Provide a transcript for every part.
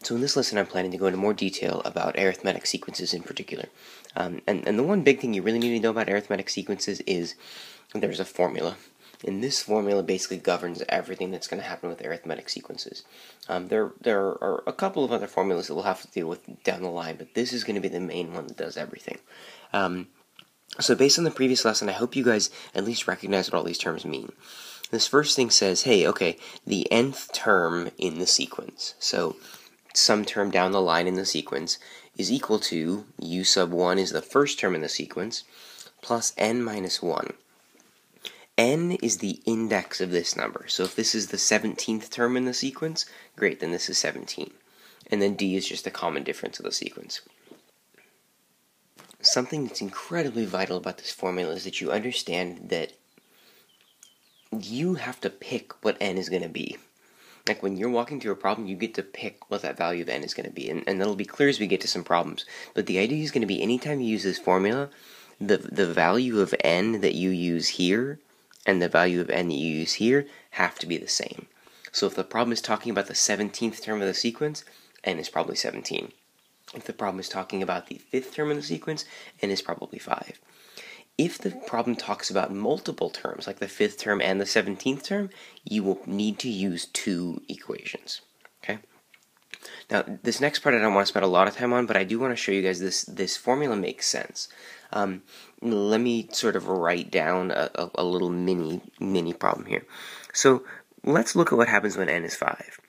So in this lesson, I'm planning to go into more detail about arithmetic sequences in particular. And the one big thing you really need to know about arithmetic sequences is there's a formula. And this formula basically governs everything that's going to happen with arithmetic sequences. There are a couple of other formulas that we'll have to deal with down the line, but this is going to be the main one that does everything. So based on the previous lesson, I hope you guys at least recognize what all these terms mean. This first thing says, hey, okay, the nth term in the sequence. So some term down the line in the sequence is equal to u sub 1 is the first term in the sequence, plus n minus 1. N is the index of this number. So if this is the 17th term in the sequence, great, then this is 17. And then d is just the common difference of the sequence. Something that's incredibly vital about this formula is that you understand that you have to pick what n is going to be. Like when you're walking through a problem, you get to pick what that value of n is going to be. And that'll be clear as we get to some problems. But the idea is going to be anytime you use this formula, the value of n that you use here and the value of n that you use here have to be the same. So if the problem is talking about the 17th term of the sequence, n is probably 17. If the problem is talking about the 5th term of the sequence, n is probably 5. If the problem talks about multiple terms, like the 5th term and the 17th term, you will need to use two equations. Okay? Now, this next part I don't want to spend a lot of time on, but I do want to show you guys this formula makes sense. Let me sort of write down a little mini problem here. So let's look at what happens when n is 5.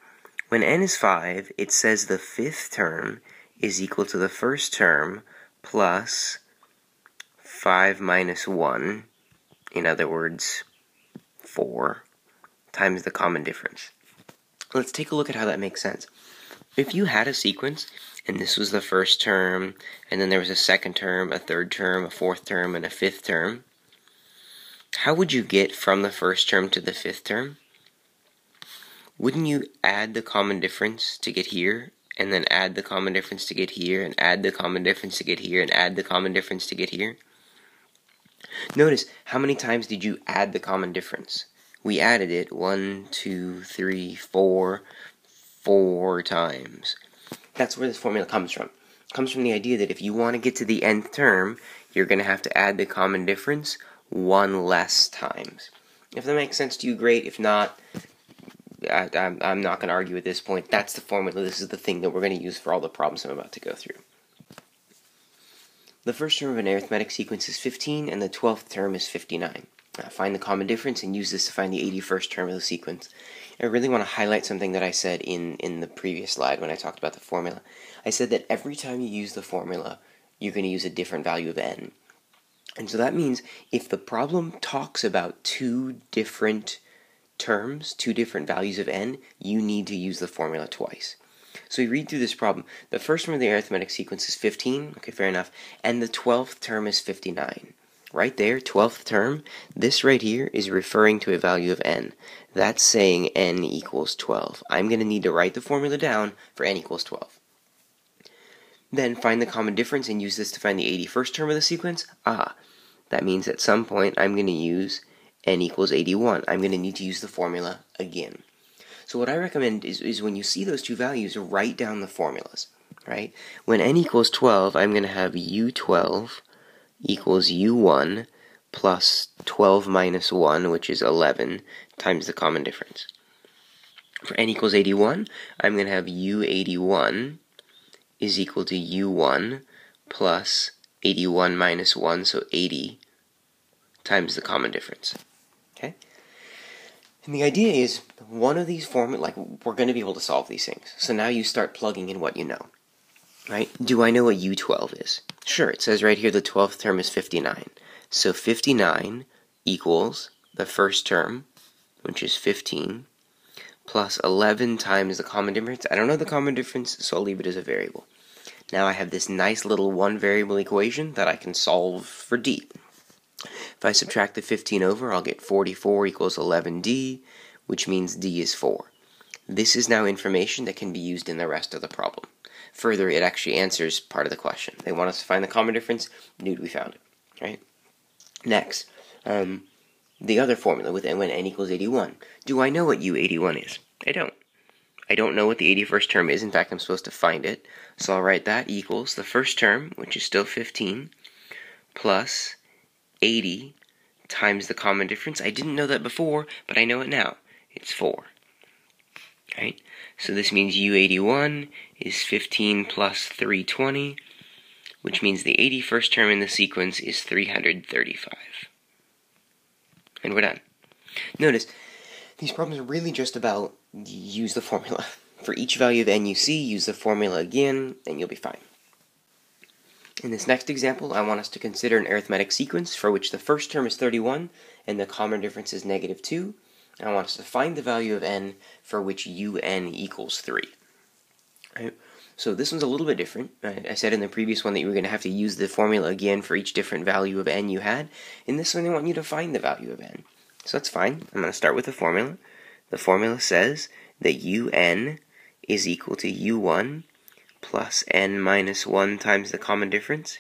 When n is 5, it says the 5th term is equal to the first term plus 5 minus 1, in other words, 4, times the common difference. Let's take a look at how that makes sense. If you had a sequence, and this was the first term, and then there was a second term, a third term, a fourth term, and a fifth term, how would you get from the first term to the fifth term? Wouldn't you add the common difference to get here, and then add the common difference to get here, and add the common difference to get here, and add the common difference to get here? Notice, how many times did you add the common difference? We added it 1, 2, 3, 4 times. That's where this formula comes from. It comes from the idea that if you want to get to the nth term, you're going to have to add the common difference 1 less times. If that makes sense to you, great. If not, I'm not going to argue at this point. That's the formula. This is the thing that we're going to use for all the problems I'm about to go through. The first term of an arithmetic sequence is 15, and the 12th term is 59. Find the common difference and use this to find the 81st term of the sequence. I really want to highlight something that I said in the previous slide when I talked about the formula. I said that every time you use the formula, you're going to use a different value of n. And so that means if the problem talks about two different terms, two different values of n, you need to use the formula twice. So you read through this problem. The first term of the arithmetic sequence is 15, okay, fair enough, and the 12th term is 59. Right there, 12th term, this right here is referring to a value of n. That's saying n equals 12. I'm going to need to write the formula down for n equals 12. Then find the common difference and use this to find the 81st term of the sequence. That means at some point I'm going to use n equals 81. I'm going to need to use the formula again. So what I recommend is when you see those two values, write down the formulas, right? When n equals 12, I'm going to have u12 equals u1 plus 12 minus 1, which is 11, times the common difference. For n equals 81, I'm going to have u81 is equal to u1 plus 81 minus 1, so 80, times the common difference. Okay? And the idea is, one of these formulas, we're going to be able to solve these things. So now you start plugging in what you know. Right? Do I know what u12 is? Sure, it says right here the 12th term is 59. So 59 equals the first term, which is 15, plus 11 times the common difference. I don't know the common difference, so I'll leave it as a variable. Now I have this nice little one variable equation that I can solve for d. If I subtract the 15 over, I'll get 44 equals 11d, which means d is 4. This is now information that can be used in the rest of the problem. Further, it actually answers part of the question. They want us to find the common difference. Dude, we found it. Right? Next, the other formula with when n equals 81. Do I know what u81 is? I don't. I don't know what the 81st term is. In fact, I'm supposed to find it. So I'll write that equals the first term, which is still 15, plus 80 times the common difference. I didn't know that before, but I know it now. It's 4. Right? So this means U81 is 15 plus 320, which means the 81st term in the sequence is 335. And we're done. Notice, these problems are really just about use the formula. For each value of n you see, use the formula again, and you'll be fine. In this next example, I want us to consider an arithmetic sequence for which the first term is 31 and the common difference is negative 2. And I want us to find the value of n for which un equals 3. Right? So this one's a little bit different. I said in the previous one that you were going to have to use the formula again for each different value of n you had. In this one, I want you to find the value of n. So that's fine. I'm going to start with the formula. The formula says that un is equal to u1 plus n minus 1 times the common difference.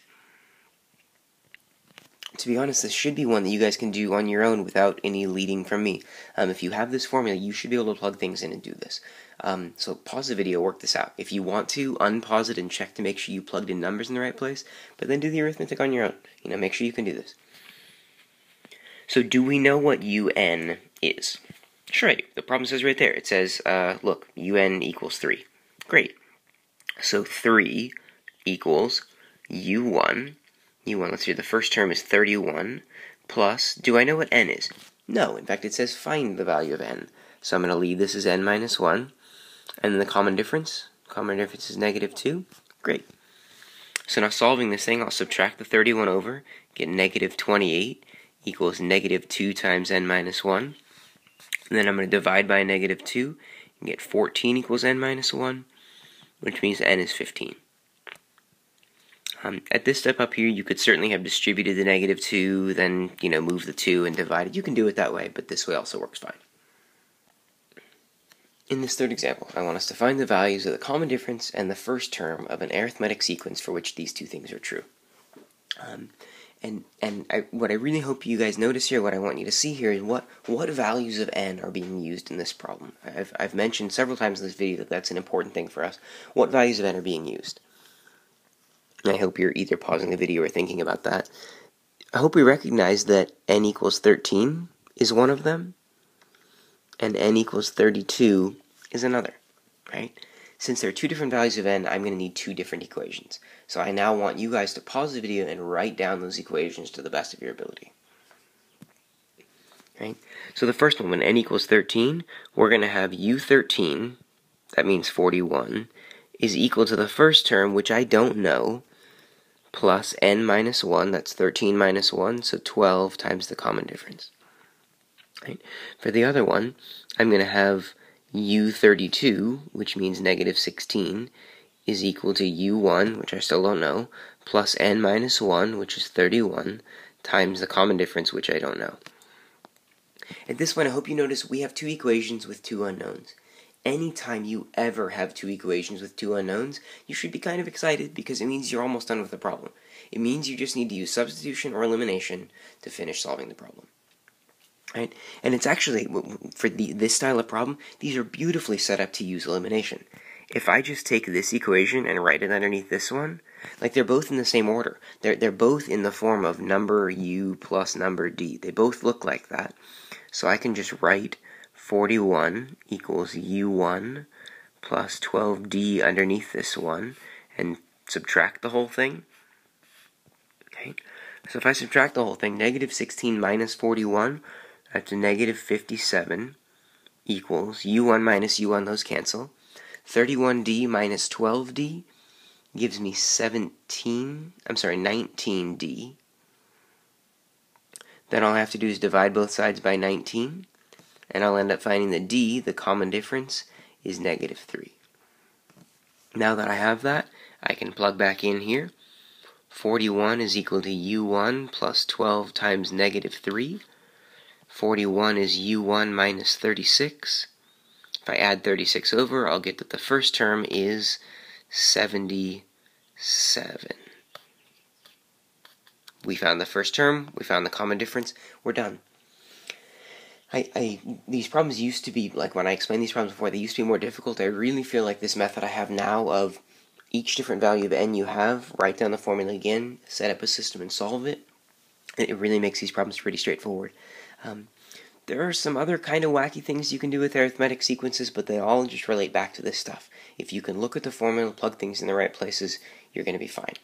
To be honest, this should be one that you guys can do on your own without any leading from me. If you have this formula, you should be able to plug things in and do this. So pause the video, work this out. If you want to, unpause it and check to make sure you plugged in numbers in the right place, but then do the arithmetic on your own. Make sure you can do this. So do we know what un is? Sure I do. The problem says right there. It says, look, un equals 3. Great. So 3 equals u1. Let's see, the first term is 31, plus, do I know what n is? No, in fact it says find the value of n. So I'm going to leave this as n minus 1, and then the common difference is negative 2. Great. So now solving this thing, I'll subtract the 31 over, get negative 28 equals negative 2 times n minus 1. And then I'm going to divide by negative 2, and get 14 equals n minus 1, which means n is 15. At this step up here, you could certainly have distributed the negative 2, then, move the 2 and divide it. You can do it that way, but this way also works fine. In this third example, I want us to find the values of the common difference and the first term of an arithmetic sequence for which these two things are true. What I really hope you guys notice here, what I want you to see here, is what values of n are being used in this problem. I've mentioned several times in this video that that's an important thing for us. What values of n are being used? I hope you're either pausing the video or thinking about that. I hope we recognize that n equals 13 is one of them, and n equals 32 is another, right? Since there are two different values of n, I'm going to need two different equations. So I now want you guys to pause the video and write down those equations to the best of your ability. Right? So the first one, when n equals 13, we're going to have u13, that means 41, is equal to the first term, which I don't know, plus n minus 1, that's 13 minus 1, so 12 times the common difference. Right? For the other one, I'm going to have u32, which means negative 16, is equal to u1, which I still don't know, plus n minus 1, which is 31, times the common difference, which I don't know. At this point, I hope you notice we have two equations with two unknowns. Anytime you ever have two equations with two unknowns, you should be kind of excited because it means you're almost done with the problem. It means you just need to use substitution or elimination to finish solving the problem. Right? And it's actually, for this style of problem, these are beautifully set up to use elimination. If I just take this equation and write it underneath this one, like they're both in the same order. They're both in the form of number u plus number d. They both look like that. So I can just write 41 equals u1 plus 12d underneath this one and subtract the whole thing. Okay. So if I subtract the whole thing, negative 16 minus 41, that's a negative 57 equals u1 minus u1, those cancel. 31d minus 12d gives me 19d. Then all I have to do is divide both sides by 19, and I'll end up finding that d, the common difference, is negative 3. Now that I have that, I can plug back in here. 41 is equal to u1 plus 12 times negative 3. 41 is u1 minus 36. If I add 36 over, I'll get that the first term is 77. We found the first term, we found the common difference, we're done. These problems used to be, like when I explained these problems before, they used to be more difficult. I really feel like this method I have now of each different value of n you have, write down the formula again, set up a system and solve it, it really makes these problems pretty straightforward. There are some other kind of wacky things you can do with arithmetic sequences, but they all just relate back to this stuff. If you can look at the formula, plug things in the right places, you're going to be fine.